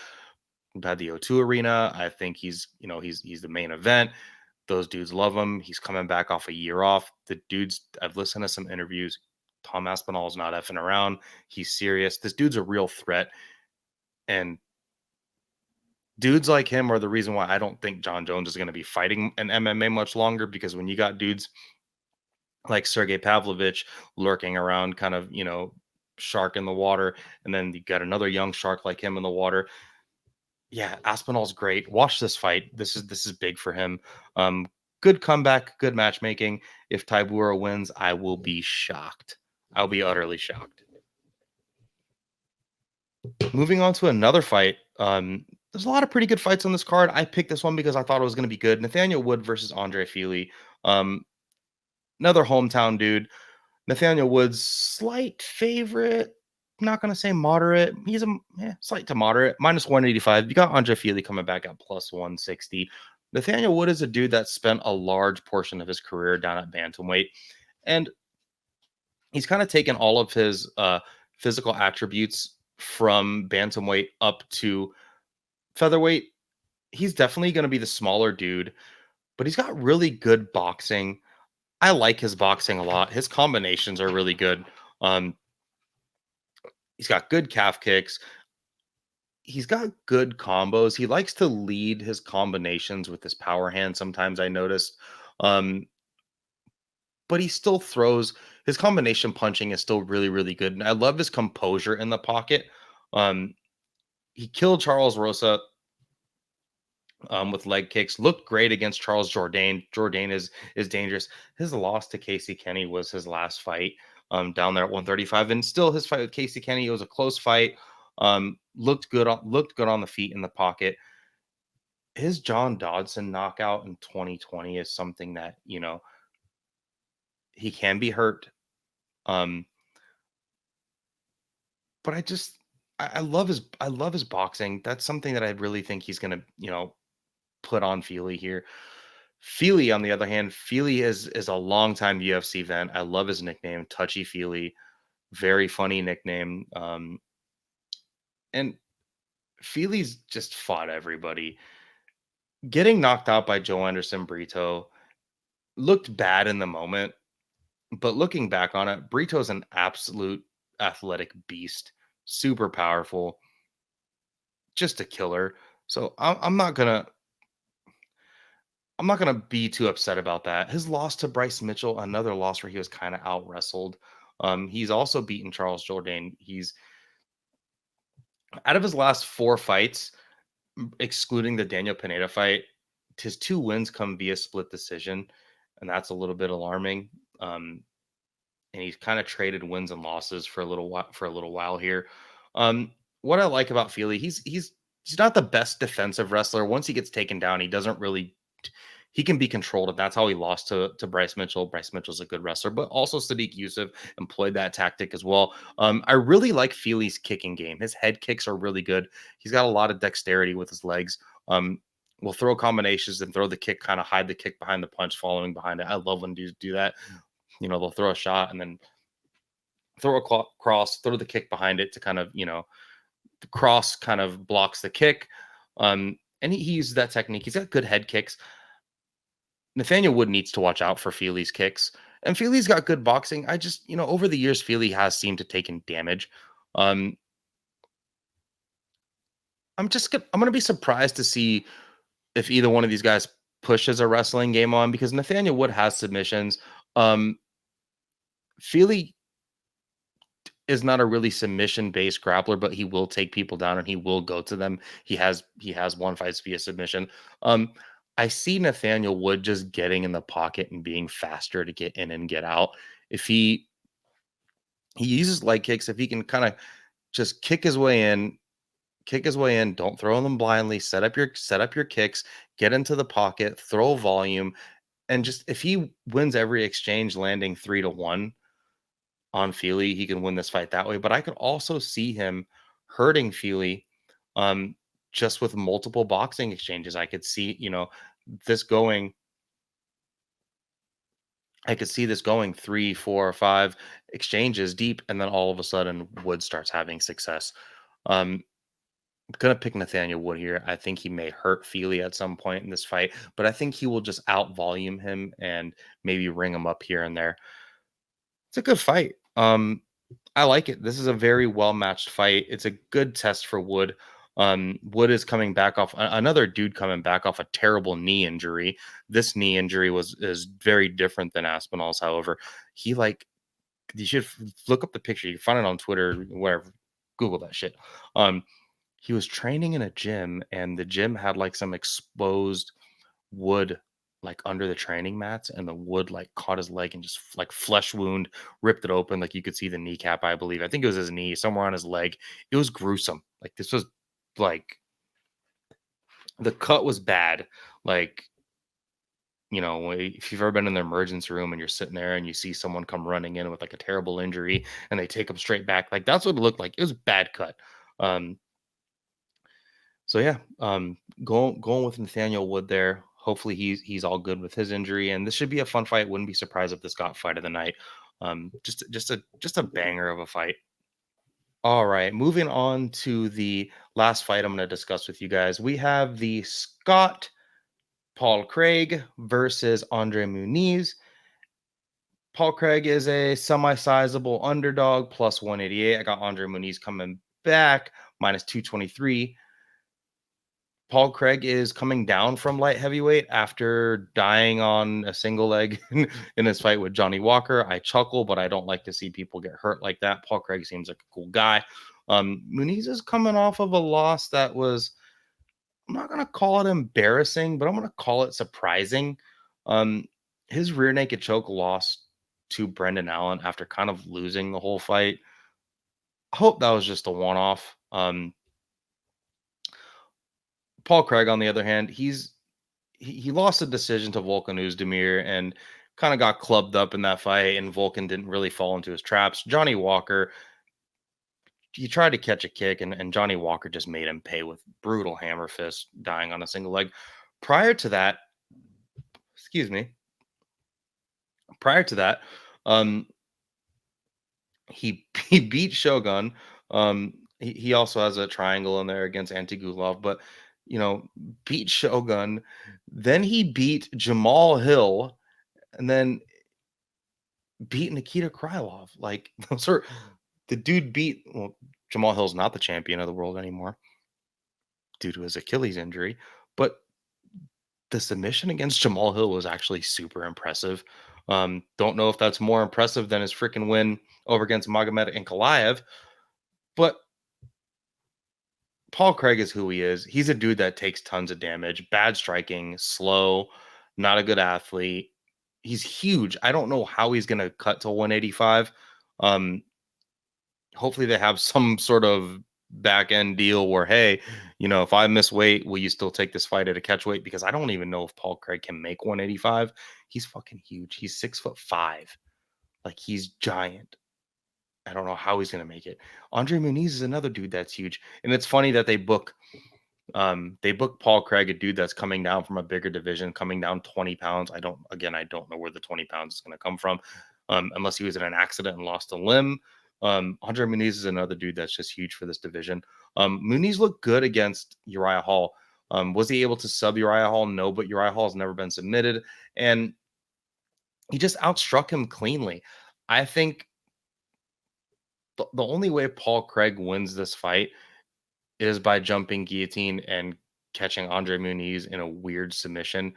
We've had the O2 Arena. I think he's the main event. Those dudes love him. He's coming back off a year off. The dudes, I've listened to some interviews. Tom Aspinall is not effing around. He's serious. This dude's a real threat. And dudes like him are the reason why I don't think John Jones is going to be fighting in MMA much longer, because when you got dudes like Sergey Pavlovich lurking around, kind of, shark in the water, and then you got another young shark like him in the water. Yeah, Aspinall's great. Watch this fight. This is big for him. Good comeback, good matchmaking. If Tybura wins, I will be shocked. I'll be utterly shocked. Moving on to another fight. There's a lot of pretty good fights on this card. I picked this one because I thought it was going to be good. Nathaniel Wood versus Andre Fili. Um, Another hometown dude. Nathaniel Wood's slight favorite. Not going to say moderate. He's a slight to moderate. Minus 185. You got Andre Fili coming back at plus 160. Nathaniel Wood is a dude that spent a large portion of his career down at bantamweight, and he's kind of taken all of his physical attributes from bantamweight up to featherweight. He's definitely going to be the smaller dude, but he's got really good boxing. I like his boxing a lot. His combinations are really good. Um, he's got good calf kicks. He's got good combos. He likes to lead his combinations with his power hand. Sometimes I noticed, um, but he still throws. His combination punching is still really, really good. And I love his composure in the pocket. Um, he killed Charles Rosa with leg kicks. Looked great against Charles Jourdain. Jourdain is dangerous. His loss to Casey Kenny was his last fight down there at 135, and still his fight with Casey Kenny, it was a close fight. Looked good on the feet in the pocket. His John Dodson knockout in 2020 is something that he can be hurt. Um, but I love his boxing. That's something that I really think he's gonna put on Fili here. Fili, on the other hand, Fili is a longtime UFC vet. I love his nickname, Touchy Fili. Very funny nickname. And Fili's just fought everybody. Getting knocked out by Joe Anderson Brito looked bad in the moment, but looking back on it, Brito's an absolute athletic beast, super powerful, just a killer. So I'm not gonna be too upset about that. His loss to Bryce Mitchell, another loss where he was kind of out wrestled. He's also beaten Charles Jourdain. He's out of his last 4 fights. excluding the Daniel Pineda fight, his 2 wins come via split decision, and that's a little bit alarming. Um, and he's kind of traded wins and losses for a little while here. Um, what I like about Fili, he's not the best defensive wrestler. Once he gets taken down, he doesn't really he can be controlled, and that's how he lost to Bryce Mitchell. Bryce Mitchell's a good wrestler, but also Sadiq Yusuf employed that tactic as well. I really like Fili's kicking game. His head kicks are really good. He's got a lot of dexterity with his legs. Will throw combinations and throw the kick, kind of hide the kick behind the punch, following behind it. I love when dudes do that. They'll throw a shot and then throw a cross, throw the kick behind it to kind of, the cross kind of blocks the kick. And he uses that technique. He's got good head kicks. Nathaniel Wood needs to watch out for Fili's kicks. And Fili's got good boxing. I just, over the years, Fili has seemed to taken damage. Um, I'm gonna be surprised to see if either one of these guys pushes a wrestling game on because Nathaniel Wood has submissions. Fili is not a really submission based grappler, but he will take people down and he will go to them. He has won fights via submission. Um, I see Nathaniel Wood just getting in the pocket and being faster to get in and get out. If he uses leg kicks, if he can kind of just kick his way in, don't throw them blindly, set up your kicks, get into the pocket, throw volume, and just if he wins every exchange landing 3-1 on Fili, he can win this fight that way. But I could also see him hurting Fili um, just with multiple boxing exchanges. I could see, this going, I could see this going 3, 4, 5 exchanges deep, and then all of a sudden Wood starts having success. Um, I'm gonna pick Nathaniel Wood here. I think he may hurt Fili at some point in this fight, but I think he will just out volume him and maybe ring him up here and there. It's a good fight. I like it. This is a very well matched fight. It's a good test for Wood. Wood is coming back off another dude coming back off a terrible knee injury. This knee injury is very different than Aspinall's. However, he like you should look up the picture. You can find it on Twitter, wherever. Google that shit. Um, he was training in a gym, and the gym had like some exposed wood like under the training mats, and the wood like caught his leg and just like flesh wound ripped it open. Like you could see the kneecap, I believe. I think it was his knee, somewhere on his leg. It was gruesome. Like this was like the cut was bad. Like, if you've ever been in the emergency room and you're sitting there and you see someone come running in with like a terrible injury and they take them straight back, like that's what it looked like. It was a bad cut. Um, So yeah, going with Nathaniel Wood there. Hopefully he's all good with his injury, and this should be a fun fight. Wouldn't be surprised if this got fight of the night. Just a banger of a fight. All right, moving on to the last fight I'm going to discuss with you guys. We have the Scott Paul Craig versus Andre Muniz. Paul Craig is a semi-sizable underdog, plus 188. I got Andre Muniz coming back, minus 223. Paul Craig is coming down from light heavyweight after dying on a single leg in his fight with Johnny Walker. I chuckle, but I don't like to see people get hurt like that. Paul Craig seems like a cool guy. Muniz is coming off of a loss that was, I'm not going to call it embarrassing, but I'm going to call it surprising. Um, his rear naked choke loss to Brendan Allen after kind of losing the whole fight. I hope that was just a one off. Paul Craig, on the other hand, he lost a decision to Volkan Oezdemir and kind of got clubbed up in that fight, and Volkan didn't really fall into his traps. Johnny Walker, he tried to catch a kick, and Johnny Walker just made him pay with brutal hammer fist, dying on a single leg. Prior to that, excuse me, prior to that, um, he beat Shogun. He also has a triangle in there against Antigulov, but beat Shogun. Then he beat Jamal Hill, and then beat Nikita Krylov. Like those are the dude beat. Well, Jamal Hill's not the champion of the world anymore due to his Achilles injury, but the submission against Jamal Hill was actually super impressive. Don't know if that's more impressive than his freaking win over against Magomed Ankalaev, but Paul Craig is who he is. He's a dude that takes tons of damage, bad striking, slow, not a good athlete. He's huge. I don't know how he's going to cut to 185. Um, Hopefully they have some sort of back end deal where, hey, if I miss weight, will you still take this fight at a catch weight? Because I don't even know if Paul Craig can make 185. He's fucking huge. He's 6'5". Like he's giant. I don't know how he's gonna make it. Andre Muniz is another dude that's huge. And it's funny that they book Paul Craig, a dude that's coming down from a bigger division, coming down 20 pounds. I don't know where the 20 pounds is going to come from, unless he was in an accident and lost a limb. Andre Muniz is another dude that's just huge for this division. Muniz looked good against Uriah Hall. Was he able to sub Uriah Hall? No, but Uriah Hall has never been submitted. And he just outstruck him cleanly. I think the only way Paul Craig wins this fight is by jumping guillotine and catching Andre Muniz in a weird submission.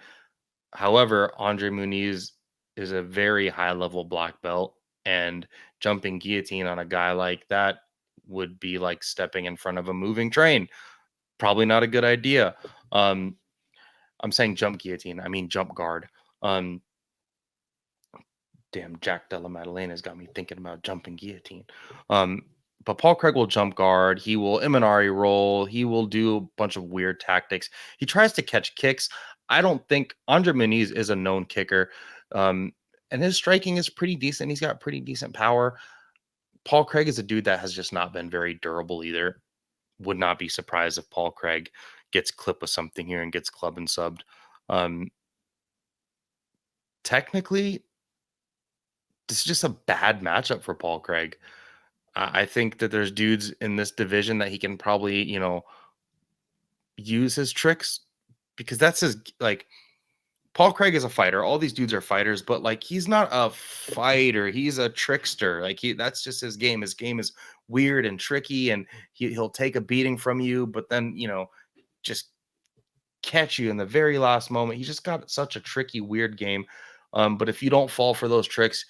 However, Andre Muniz is a very high level black belt, and jumping guillotine on a guy like that would be like stepping in front of a moving train. Probably not a good idea. Um, I'm saying jump guillotine. I mean jump guard. Um, Damn, Jack Della Maddalena has got me thinking about jumping guillotine. Um, but Paul Craig will jump guard. He will Imanari roll. He will do a bunch of weird tactics. He tries to catch kicks. I don't think Andre Muniz is a known kicker. Um, and his striking is pretty decent. He's got pretty decent power. Paul Craig is a dude that has just not been very durable either. Would not be surprised if Paul Craig gets clipped with something here and gets clubbed and subbed. Um, Technically, this is just a bad matchup for Paul Craig. I think that there's dudes in this division that he can probably, use his tricks because that's his like Paul Craig is a fighter. All these dudes are fighters, but like he's not a fighter. He's a trickster. Like that's just his game. His game is weird and tricky, and he'll take a beating from you, but then just catch you in the very last moment. He's just got such a tricky, weird game. But if you don't fall for those tricks,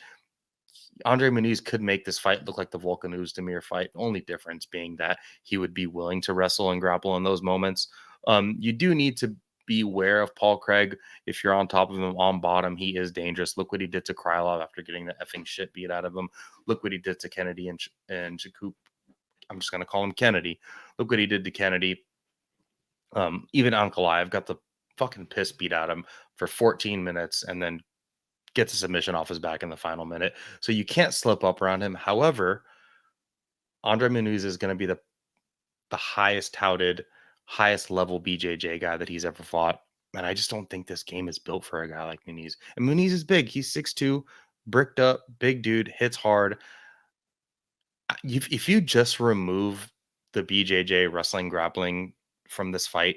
Andre Muniz could make this fight look like the Volkan Oezdemir fight. The only difference being that he would be willing to wrestle and grapple in those moments. You do need to be aware of Paul Craig. If you're on top of him on bottom, he is dangerous. Look what he did to Krylov after getting the effing shit beat out of him. Look what he did to Kennedy and Jakub. I'm just gonna call him Kennedy. Look what he did to Kennedy. Even Ankalaev got the fucking piss beat out of him for 14 minutes and then gets a submission off his back in the final minute. So you can't slip up around him. However, Andre Muniz is going to be the highest touted, highest level BJJ guy that he's ever fought. And I just don't think this game is built for a guy like Muniz. And Muniz is big. He's 6'2", bricked up, big dude, hits hard. If you just remove the BJJ wrestling grappling from this fight,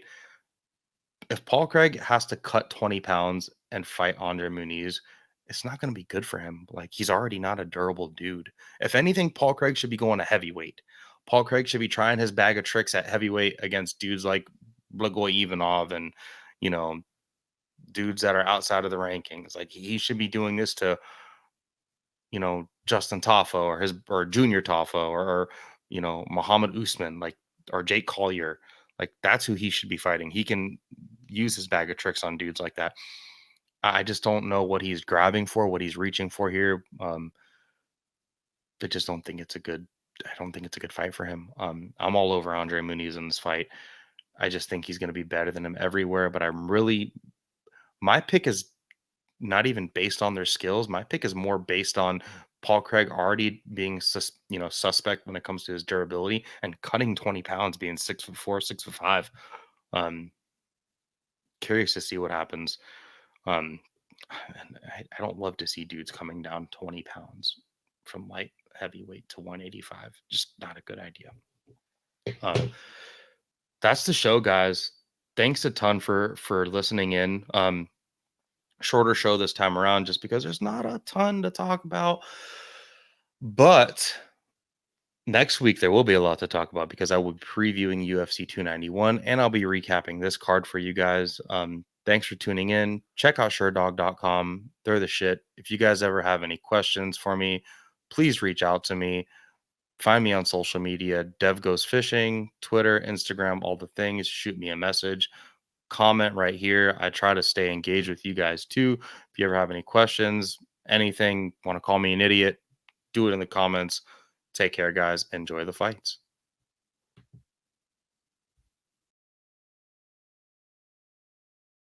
if Paul Craig has to cut 20 pounds and fight Andre Muniz, it's not going to be good for him. Like, he's already not a durable dude. If anything, Paul Craig should be going to heavyweight. Paul Craig should be trying his bag of tricks at heavyweight against dudes like Blagoy Ivanov and, you know, dudes that are outside of the rankings. Like, he should be doing this to, Justin Toffo or Junior Toffo or Muhammad Usman, like, or Jake Collier. Like, that's who he should be fighting. He can use his bag of tricks on dudes like that. I just don't know what he's grabbing for, what he's reaching for here. I just don't think it's a good. I don't think it's a good fight for him. I'm all over Andre Muniz in this fight. I just think he's going to be better than him everywhere. But my pick is not even based on their skills. My pick is more based on Paul Craig already being suspect when it comes to his durability and cutting 20 pounds, being 6'4", 6'5". Curious to see what happens. And I don't love to see dudes coming down 20 pounds from light heavyweight to 185. Just not a good idea. That's the show, guys. Thanks a ton for listening in. Shorter show this time around just because there's not a ton to talk about. But next week there will be a lot to talk about because I will be previewing UFC 291 and I'll be recapping this card for you guys. Thanks for tuning in. Check out Sherdog.com. They're the shit. If you guys ever have any questions for me, please reach out to me. Find me on social media, Dev Goes Fishing, Twitter, Instagram, all the things. Shoot me a message, comment right here. I try to stay engaged with you guys too. If you ever have any questions, anything, want to call me an idiot, do it in the comments. Take care, guys. Enjoy the fights.